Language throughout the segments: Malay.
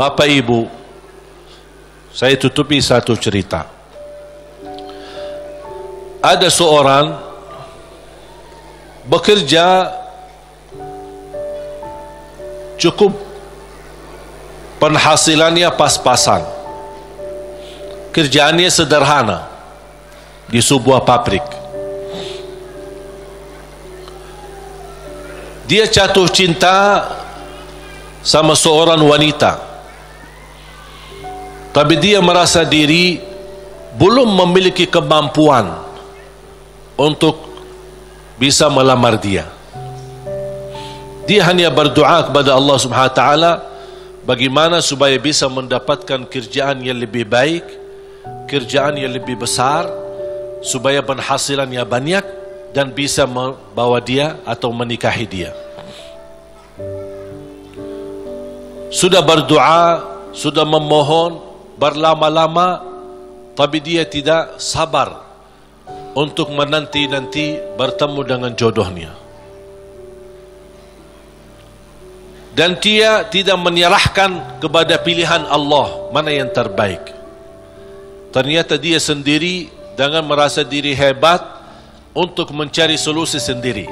Bapak Ibu, saya tutupi satu cerita. Ada seorang bekerja cukup, penghasilannya pas-pasan, kerjaannya sederhana di sebuah pabrik. Dia jatuh cinta sama seorang wanita, tapi dia merasa diri belum memiliki kemampuan untuk bisa melamar dia. Dia hanya berdoa kepada Allah Subhanahu wa taala bagaimana supaya bisa mendapatkan kerjaan yang lebih baik, kerjaan yang lebih besar, supaya penghasilannya banyak dan bisa membawa dia atau menikahi dia. Sudah berdoa, sudah memohon berlama-lama, tapi dia tidak sabar untuk menanti-nanti bertemu dengan jodohnya. Dan dia tidak menyerahkan kepada pilihan Allah mana yang terbaik. Ternyata dia sendiri dengan merasa diri hebat untuk mencari solusi sendiri.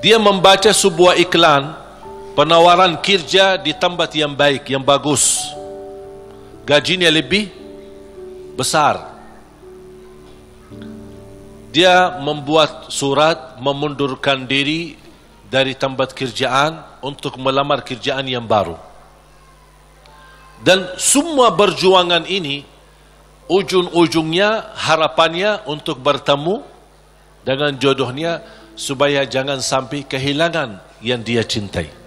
Dia membaca sebuah iklan penawaran kerja di tempat yang baik, yang bagus, gajinya lebih besar. Dia membuat surat memundurkan diri dari tempat kerjaan untuk melamar kerjaan yang baru. Dan semua perjuangan ini ujung-ujungnya harapannya untuk bertemu dengan jodohnya supaya jangan sampai kehilangan yang dia cintai.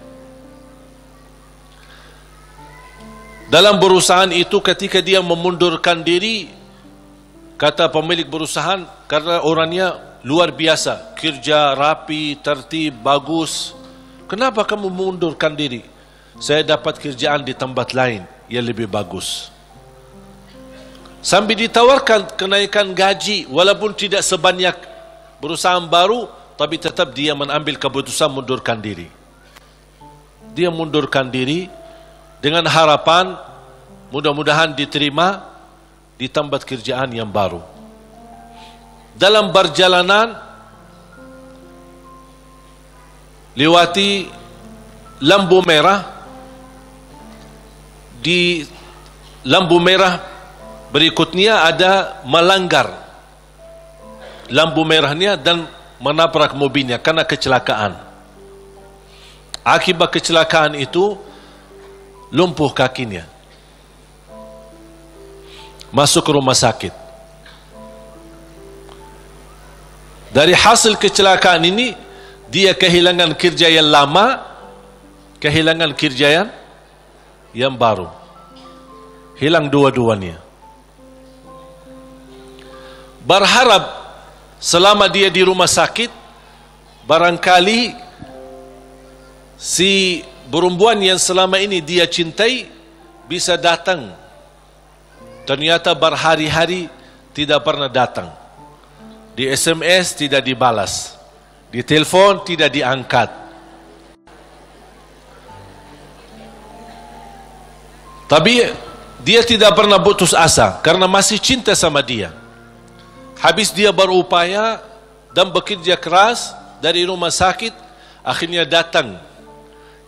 Dalam perusahaan itu ketika dia memundurkan diri, kata pemilik perusahaan, karena orangnya luar biasa, kerja rapi, tertib, bagus, kenapa kamu mengundurkan diri? Saya dapat kerjaan di tempat lain yang lebih bagus. Sambil ditawarkan kenaikan gaji, walaupun tidak sebanyak perusahaan baru, tapi tetap dia mengambil keputusan mundurkan diri. Dia mundurkan diri dengan harapan mudah-mudahan diterima di tempat kerjaan yang baru. Dalam perjalanan lewati lampu merah, di lampu merah berikutnya ada melanggar lampu merahnya dan menabrak mobilnya karena kecelakaan. Akibat kecelakaan itu lumpuh kakinya, masuk ke rumah sakit. Dari hasil kecelakaan ini dia kehilangan kerja yang lama, kehilangan kerja yang baru, hilang dua-duanya. Berharap selama dia di rumah sakit barangkali si perempuan yang selama ini dia cintai bisa datang. Ternyata berhari-hari tidak pernah datang. Di SMS tidak dibalas, di telepon tidak diangkat. Tapi dia tidak pernah putus asa karena masih cinta sama dia. Habis dia berupaya dan bekerja keras dari rumah sakit, akhirnya datang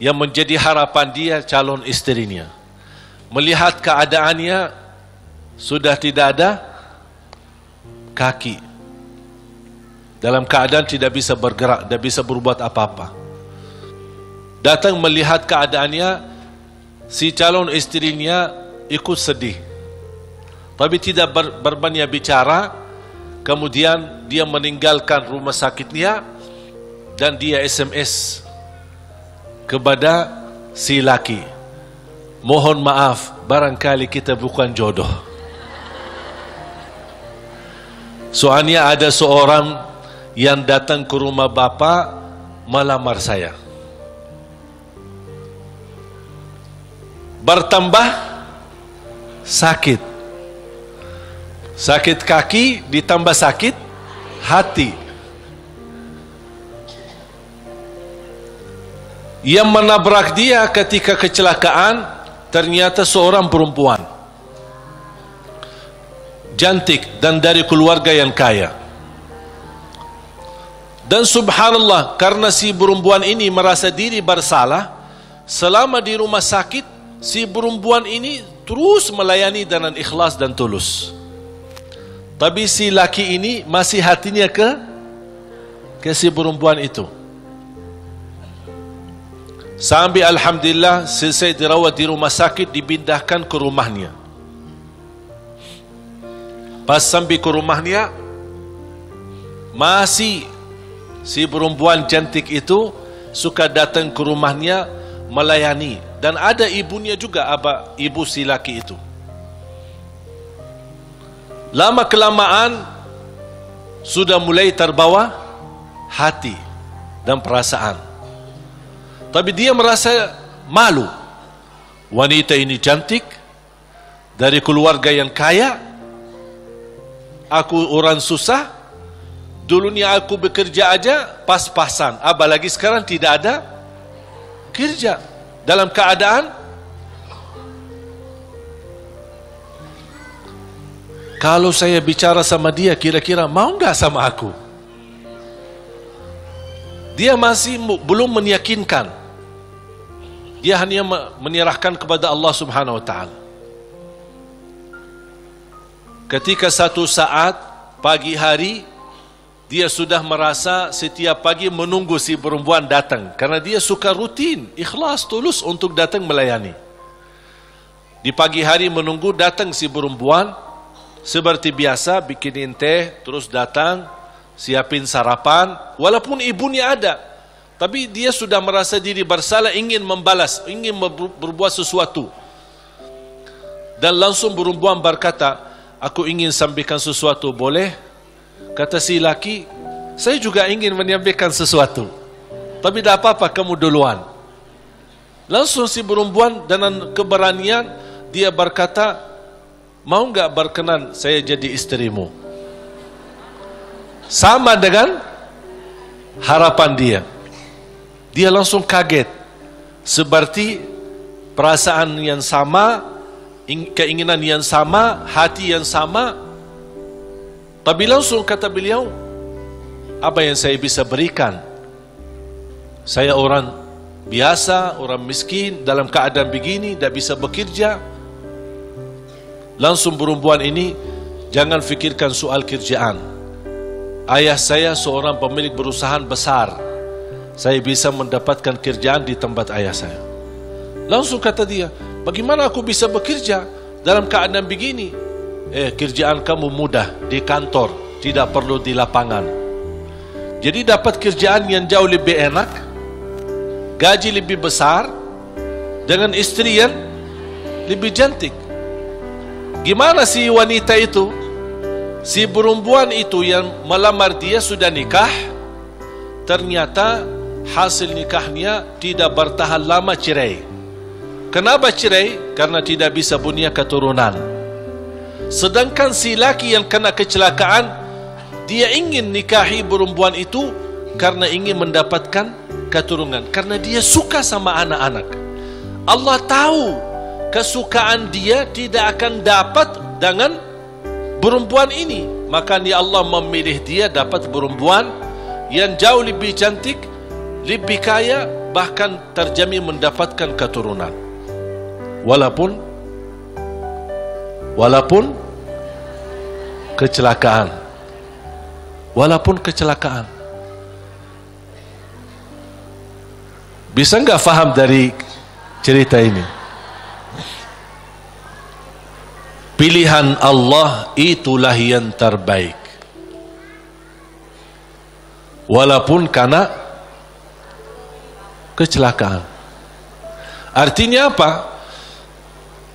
yang menjadi harapan dia, calon istrinya. Melihat keadaannya sudah tidak ada kaki, dalam keadaan tidak bisa bergerak, tidak bisa berbuat apa-apa. Datang melihat keadaannya, si calon istrinya ikut sedih, tapi tidak berbanyak bicara. Kemudian dia meninggalkan rumah sakitnya dan dia SMS kepada si laki, mohon maaf, barangkali kita bukan jodoh. Soalnya ada seorang yang datang ke rumah bapak melamar saya. Bertambah sakit. Sakit kaki ditambah sakit hati. Yang menabrak dia ketika kecelakaan ternyata seorang perempuan cantik dan dari keluarga yang kaya. Dan subhanallah, karena si perempuan ini merasa diri bersalah, selama di rumah sakit si perempuan ini terus melayani dengan ikhlas dan tulus. Tapi si laki ini masih hatinya ke si perempuan itu. Sampai alhamdulillah selesai dirawat di rumah sakit, dipindahkan ke rumahnya. Pas sampai ke rumahnya, masih si perempuan cantik itu suka datang ke rumahnya melayani. Dan ada ibunya juga, ibu si laki itu. Lama kelamaan sudah mulai terbawa hati dan perasaan. Tapi dia merasa malu. Wanita ini cantik, dari keluarga yang kaya, aku orang susah, dulunya aku bekerja aja pas-pasan, apalagi sekarang tidak ada kerja. Dalam keadaan kalau saya bicara sama dia, kira-kira mau enggak sama aku? Dia masih belum meyakinkan. Dia hanya menyerahkan kepada Allah Subhanahu wa taala. Ketika satu saat pagi hari, dia sudah merasa setiap pagi menunggu si perempuan datang, karena dia suka rutin, ikhlas, tulus untuk datang melayani. Di pagi hari menunggu datang si perempuan, seperti biasa bikinin teh, terus datang, siapin sarapan, walaupun ibunya ada. Tapi dia sudah merasa diri bersalah, ingin membalas, ingin berbuat sesuatu. Dan langsung perempuan berkata, aku ingin sampaikan sesuatu, boleh? Kata si laki, saya juga ingin menyampaikan sesuatu. Tapi tidak apa-apa, kamu duluan. Langsung si perempuan dengan keberanian, dia berkata, mau enggak berkenan saya jadi istrimu? Sama dengan harapan dia. Dia langsung kaget, seperti perasaan yang sama, keinginan yang sama, hati yang sama. Tapi langsung kata beliau, apa yang saya bisa berikan? Saya orang biasa, orang miskin, dalam keadaan begini, tidak bisa bekerja. Langsung perempuan ini, jangan fikirkan soal kerjaan. Ayah saya seorang pemilik perusahaan besar, saya bisa mendapatkan kerjaan di tempat ayah saya. Langsung kata dia, bagaimana aku bisa bekerja dalam keadaan begini? Kerjaan kamu mudah di kantor, tidak perlu di lapangan. Jadi dapat kerjaan yang jauh lebih enak, gaji lebih besar, dengan istri yang lebih cantik. Gimana si wanita itu? Si perempuan itu yang melamar dia sudah nikah, ternyata hasil nikahnya tidak bertahan lama, cerai. Kenapa cerai? Karena tidak bisa punya keturunan. Sedangkan si laki yang kena kecelakaan, dia ingin nikahi perempuan itu karena ingin mendapatkan keturunan, karena dia suka sama anak-anak. Allah tahu kesukaan dia tidak akan dapat dengan perempuan ini, makanya Allah memilih dia dapat perempuan yang jauh lebih cantik, lebih kaya, bahkan terjamin mendapatkan keturunan. Walaupun kecelakaan. Walaupun kecelakaan. Bisa enggak faham dari cerita ini? Pilihan Allah itulah yang terbaik. Walaupun karena kecelakaan. Artinya apa?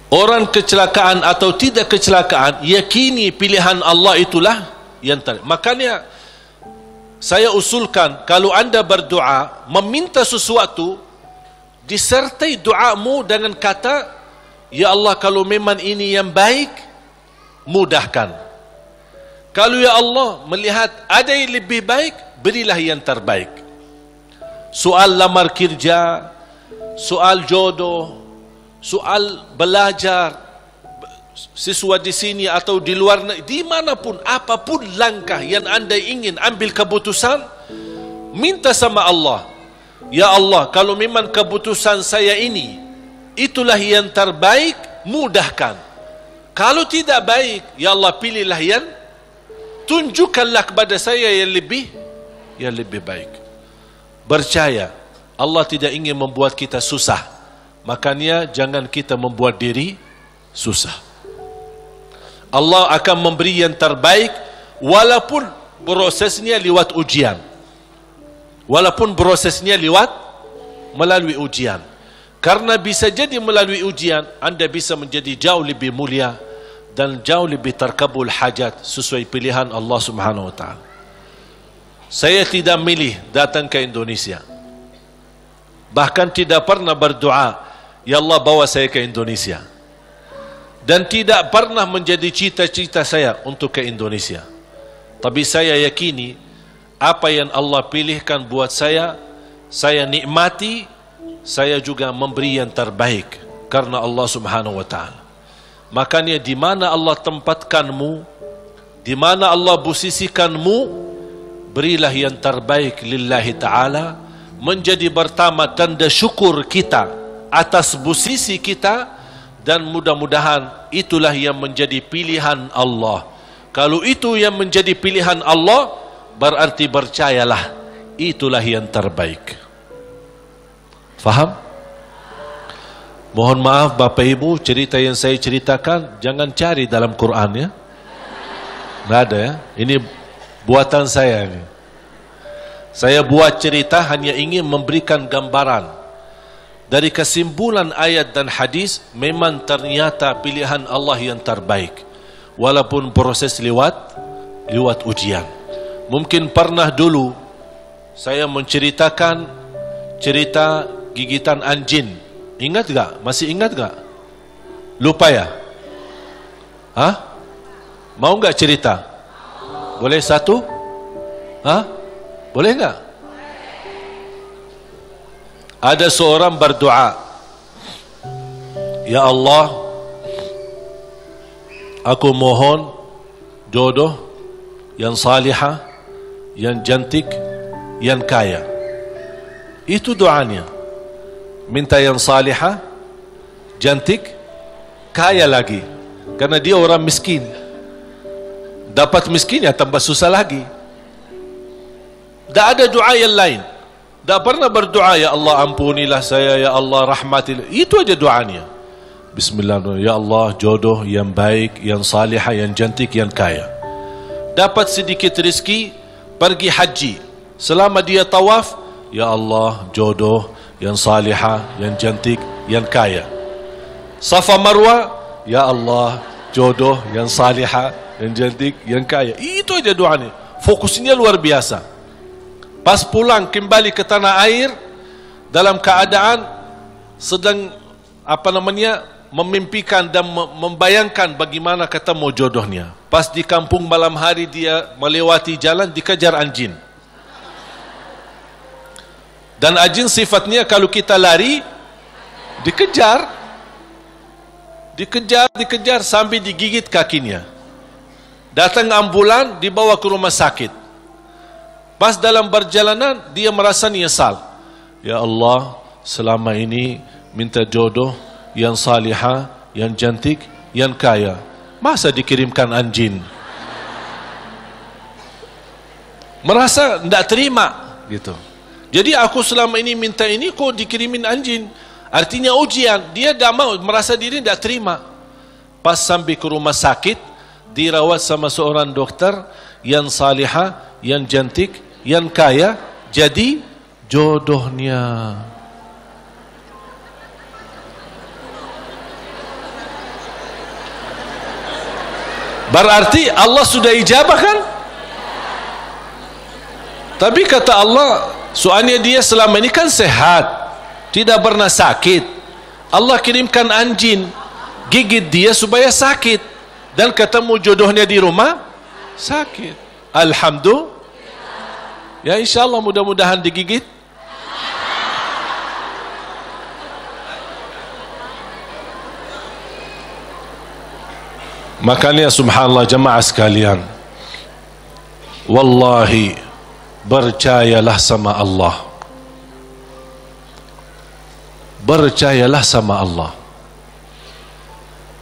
Orang kecelakaan atau tidak kecelakaan, yakini pilihan Allah itulah yang terbaik. Makanya saya usulkan, kalau anda berdoa meminta sesuatu, disertai doamu dengan kata, ya Allah, kalau memang ini yang baik, mudahkan. Kalau ya Allah melihat ada yang lebih baik, berilah yang terbaik. Soal lamar kerja, soal jodoh, soal belajar, siswa di sini atau di luar negeri, dimanapun, apapun langkah yang anda ingin ambil keputusan, minta sama Allah, ya Allah, kalau memang keputusan saya ini itulah yang terbaik, mudahkan. Kalau tidak baik, ya Allah, pilihlah yang, tunjukkanlah kepada saya yang lebih baik. Percaya, Allah tidak ingin membuat kita susah. Makanya jangan kita membuat diri susah. Allah akan memberi yang terbaik walaupun prosesnya lewat ujian. Walaupun prosesnya melalui ujian. Karena bisa jadi melalui ujian anda bisa menjadi jauh lebih mulia dan jauh lebih terkabul hajat sesuai pilihan Allah Subhanahu wa taala. Saya tidak milih datang ke Indonesia. Bahkan tidak pernah berdoa, ya Allah bawa saya ke Indonesia. Dan tidak pernah menjadi cita-cita saya untuk ke Indonesia. Tapi saya yakini apa yang Allah pilihkan buat saya nikmati, saya juga memberi yang terbaik karena Allah Subhanahu wa taala. Makanya di mana Allah tempatkanmu, di mana Allah posisikanmu, berilah yang terbaik lillahi taala, menjadi pertama tanda syukur kita atas posisi kita. Dan mudah-mudahan itulah yang menjadi pilihan Allah. Kalau itu yang menjadi pilihan Allah, berarti percayalah itulah yang terbaik. Faham? Mohon maaf Bapak Ibu, cerita yang saya ceritakan jangan cari dalam Quran ya. Nggak ada ya. Ini buatan saya ini. Saya buat cerita hanya ingin memberikan gambaran. Dari kesimpulan ayat dan hadis, memang ternyata pilihan Allah yang terbaik. Walaupun proses lewat ujian. Mungkin pernah dulu saya menceritakan cerita gigitan anjing. Ingat gak? Masih ingat gak? Lupa ya? Hah? Mau gak cerita? Boleh satu? Hah? Boleh gak? Ada seorang berdoa, ya Allah, aku mohon jodoh yang salihah, yang cantik, yang kaya. Itu doanya. Minta yang salihah, cantik, kaya lagi. Karena dia orang miskin. Dapat miskin ya tambah susah lagi. Tak ada doa yang lain. Tak pernah berdoa, ya Allah ampunilah saya, ya Allah rahmatilah. Itu aja doanya. Bismillahirrahmanirrahim. Ya Allah jodoh yang baik, yang salihah, yang cantik, yang kaya. Dapat sedikit rezeki, pergi haji. Selama dia tawaf, ya Allah jodoh yang salihah, yang cantik, yang kaya. Safa Marwa, ya Allah jodoh yang salihah, yang cantik, yang kaya. Itu aja doanya. Fokusnya luar biasa. Pas pulang kembali ke tanah air dalam keadaan sedang memimpikan dan membayangkan bagaimana ketemu jodohnya. Pas di kampung malam hari dia melewati jalan dikejar anjing. Dan anjing sifatnya kalau kita lari dikejar sampai digigit kakinya. Datang ambulan dibawa ke rumah sakit. Pas dalam perjalanan dia merasa nyesal. Ya Allah, selama ini minta jodoh yang salihah, yang cantik, yang kaya. Masa dikirimkan anjing? Merasa tidak terima gitu. Jadi aku selama ini minta ini kok dikirimin anjing? Artinya ujian. Dia tidak mau, merasa diri tidak terima. Pas sampai ke rumah sakit, dirawat sama seorang dokter yang salihah, yang cantik, yang kaya, jadi jodohnya. Berarti Allah sudah ijabah kan? Tapi kata Allah, soalnya dia selama ini kan sehat, tidak pernah sakit. Allah kirimkan anjing gigit dia supaya sakit, dan ketemu jodohnya di rumah sakit. Alhamdulillah. Ya insya Allah mudah-mudahan digigit. Makanya subhanallah jemaah sekalian, wallahi percayalah sama Allah. Percayalah sama Allah.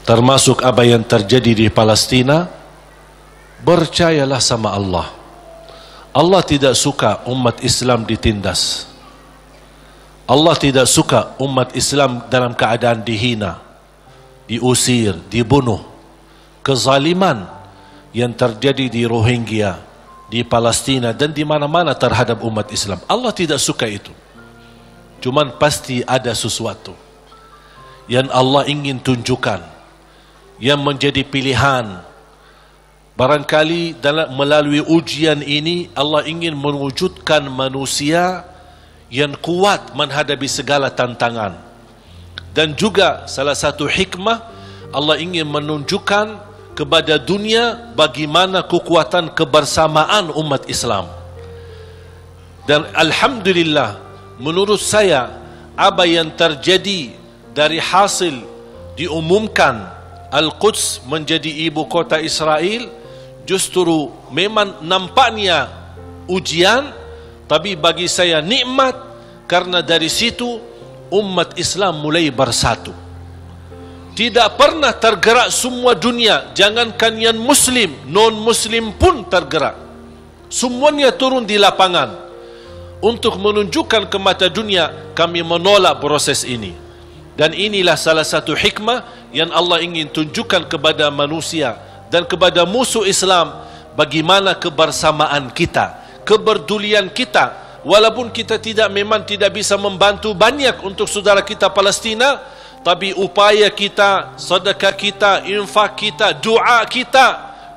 Termasuk apa yang terjadi di Palestina, percayalah sama Allah. Allah tidak suka umat Islam ditindas. Allah tidak suka umat Islam dalam keadaan dihina, diusir, dibunuh. Kezaliman yang terjadi di Rohingya, di Palestina dan di mana-mana terhadap umat Islam, Allah tidak suka itu. Cuman pasti ada sesuatu yang Allah ingin tunjukkan, yang menjadi pilihan. Barangkali melalui ujian ini Allah ingin mewujudkan manusia yang kuat menghadapi segala tantangan. Dan juga salah satu hikmah, Allah ingin menunjukkan kepada dunia bagaimana kekuatan kebersamaan umat Islam. Dan alhamdulillah, menurut saya apa yang terjadi dari hasil diumumkan Al-Quds menjadi ibu kota Israel, justru memang nampaknya ujian, tapi bagi saya nikmat, karena dari situ umat Islam mulai bersatu. Tidak pernah tergerak semua dunia, jangankan yang muslim, non-muslim pun tergerak. Semuanya turun di lapangan untuk menunjukkan ke mata dunia, kami menolak proses ini. Dan inilah salah satu hikmah yang Allah ingin tunjukkan kepada manusia dan kepada musuh Islam, bagaimana kebersamaan kita, kepedulian kita. Walaupun kita memang tidak bisa membantu banyak untuk saudara kita Palestina, tapi upaya kita, sedekah kita, infak kita, doa kita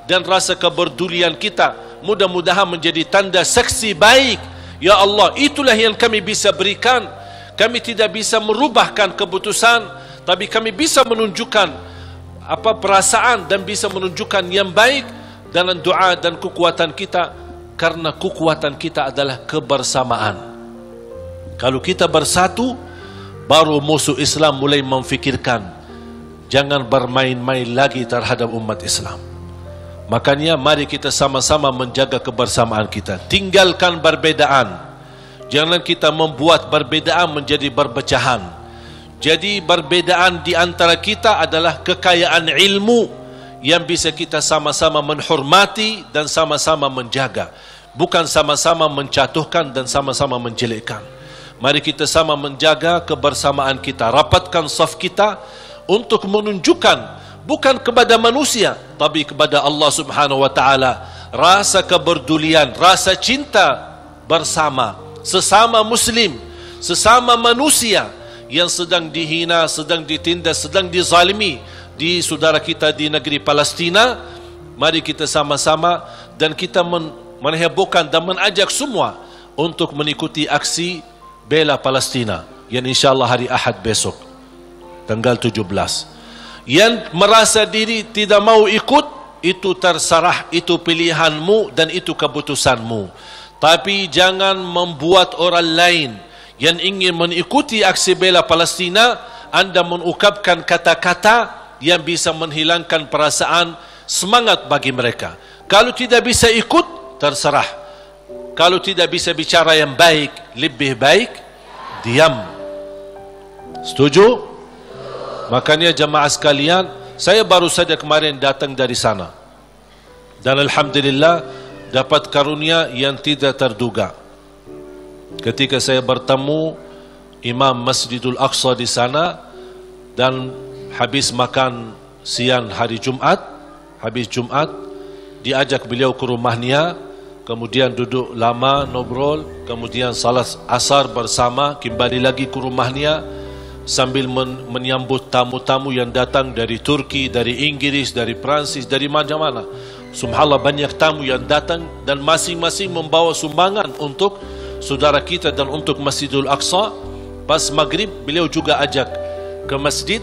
dan rasa kepedulian kita mudah-mudahan menjadi tanda saksi baik. Ya Allah, itulah yang kami bisa berikan. Kami tidak bisa merubahkan keputusan, tapi kami bisa menunjukkan apa perasaan dan bisa menunjukkan yang baik dalam doa dan kekuatan kita, karena kekuatan kita adalah kebersamaan. Kalau kita bersatu, baru musuh Islam mulai memfikirkan jangan bermain-main lagi terhadap umat Islam. Makanya mari kita sama-sama menjaga kebersamaan kita. Tinggalkan perbedaan. Jangan kita membuat perbedaan menjadi perpecahan. Jadi perbedaan di antara kita adalah kekayaan ilmu yang bisa kita sama-sama menghormati dan sama-sama menjaga, bukan sama-sama menjatuhkan dan sama-sama menjelekkan. Mari kita sama menjaga kebersamaan kita, rapatkan saf kita untuk menunjukkan bukan kepada manusia tapi kepada Allah Subhanahu wa taala rasa kepedulian, rasa cinta bersama sesama muslim, sesama manusia yang sedang dihina, sedang ditindas, sedang dizalimi di saudara kita di negeri Palestina. Mari kita sama-sama dan kita menghebohkan dan mengajak semua untuk mengikuti aksi bela Palestina yang insyaAllah hari Ahad besok tanggal 17. Yang merasa diri tidak mau ikut, itu terserah, itu pilihanmu dan itu keputusanmu. Tapi jangan membuat orang lain yang ingin mengikuti aksi bela Palestina, anda mengungkapkan kata-kata yang bisa menghilangkan perasaan semangat bagi mereka. Kalau tidak bisa ikut, terserah. Kalau tidak bisa bicara yang baik, lebih baik diam. Setuju? Makanya jemaah sekalian, saya baru saja kemarin datang dari sana. Dan alhamdulillah dapat karunia yang tidak terduga. Ketika saya bertemu Imam Masjidul Aqsa di sana dan habis makan siang hari Jumat, habis Jumat diajak beliau ke rumahnya. Kemudian duduk lama, ngobrol. Kemudian salat asar bersama, kembali lagi ke rumahnya sambil menyambut tamu-tamu yang datang dari Turki, dari Inggris, dari Prancis, dari mana-mana. Subhanallah, banyak tamu yang datang dan masing-masing membawa sumbangan untuk saudara kita dan untuk Masjidul Aqsa. Pas maghrib beliau juga ajak ke masjid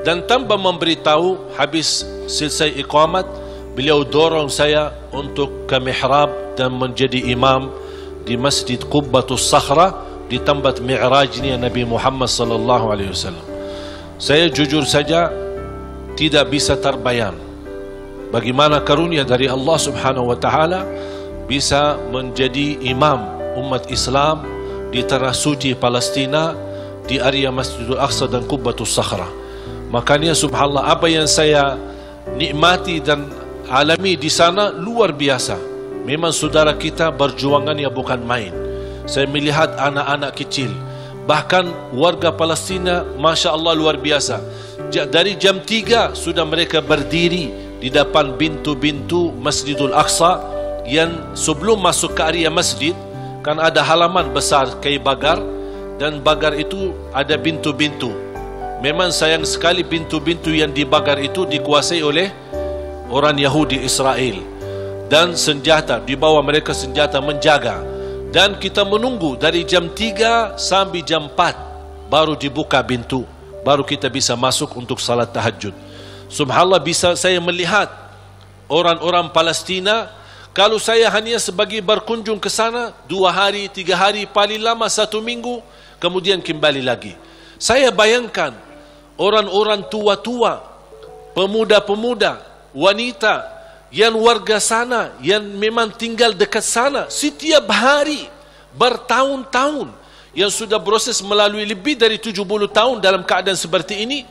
dan tanpa memberitahu, habis selesai iqamat, beliau dorong saya untuk ke mihrab dan menjadi imam di Masjid Qubbatus Sakhra di tempat mi'rajnya Nabi Muhammad sallallahu alaihi wasallam. Saya jujur saja tidak bisa terbayang bagaimana karunia dari Allah Subhanahu wa taala bisa menjadi imam umat Islam di tanah suci Palestina, di area Masjidul Aqsa dan Qubbatus Sakhra. Makanya subhanallah, apa yang saya nikmati dan alami di sana luar biasa. Memang saudara kita berjuangannya bukan main. Saya melihat anak-anak kecil, bahkan warga Palestina, Masya Allah luar biasa. Dari jam 3 sudah mereka berdiri di depan pintu-pintu Masjidul Aqsa, yang sebelum masuk ke area masjid kan ada halaman besar kayu bagar, dan bagar itu ada pintu-pintu. Memang sayang sekali pintu-pintu yang dibagar itu dikuasai oleh orang Yahudi Israel, dan senjata, di bawah mereka senjata menjaga. Dan kita menunggu dari jam 3 sampai jam 4 baru dibuka pintu, baru kita bisa masuk untuk salat tahajud. Subhanallah, bisa saya melihat orang-orang Palestina, kalau saya hanya sebagai berkunjung ke sana 2 hari, 3 hari, paling lama 1 minggu, kemudian kembali lagi. Saya bayangkan orang-orang tua-tua, pemuda-pemuda, wanita yang warga sana, yang memang tinggal dekat sana setiap hari bertahun-tahun, yang sudah proses melalui lebih dari 70 tahun dalam keadaan seperti ini,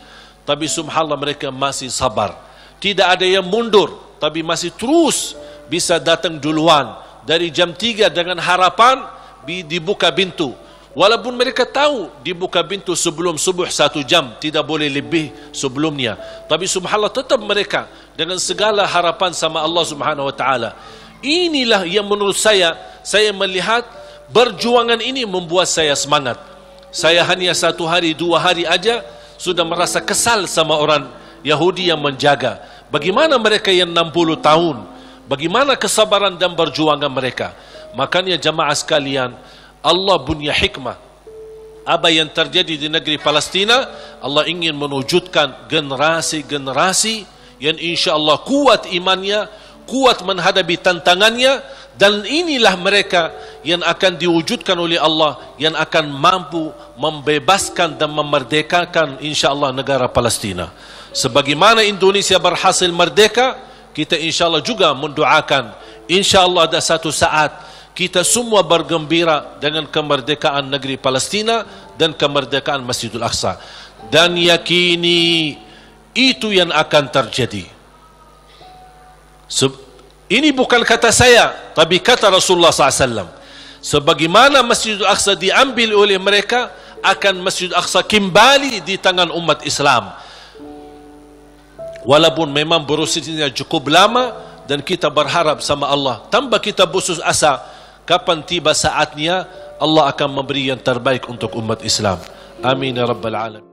tapi subhanallah mereka masih sabar. Tidak ada yang mundur, tapi masih terus bisa datang duluan dari jam 3 dengan harapan dibuka pintu. Walaupun mereka tahu dibuka pintu sebelum subuh 1 jam, tidak boleh lebih sebelumnya, tapi subhanallah tetap mereka dengan segala harapan sama Allah Subhanahu wa taala. Inilah yang menurut saya melihat perjuangan ini membuat saya semangat. Saya hanya 1 hari 2 hari aja sudah merasa kesal sama orang Yahudi yang menjaga. Bagaimana mereka yang 60 tahun, bagaimana kesabaran dan perjuangan mereka. Makanya jamaah sekalian, Allah punya hikmah. Apa yang terjadi di negeri Palestina, Allah ingin mewujudkan generasi-generasi yang insya-Allah kuat imannya, kuat menghadapi tantangannya, dan inilah mereka yang akan diwujudkan oleh Allah, yang akan mampu membebaskan dan memerdekakan insya-Allah negara Palestina. Sebagaimana Indonesia berhasil merdeka, kita insya-Allah juga mendoakan insya-Allah ada satu saat kita semua bergembira dengan kemerdekaan negeri Palestina dan kemerdekaan Masjidul Aqsa, dan yakini itu yang akan terjadi. Ini bukan kata saya, tapi kata Rasulullah SAW. Sebagaimana Masjidul Aqsa diambil oleh mereka, akan Masjidul Aqsa kembali di tangan umat Islam. Walaupun memang prosesnya cukup lama, dan kita berharap sama Allah, tanpa kita putus asa, kapan tiba saatnya Allah akan memberi yang terbaik untuk umat Islam. Amin ya rabbal alamin.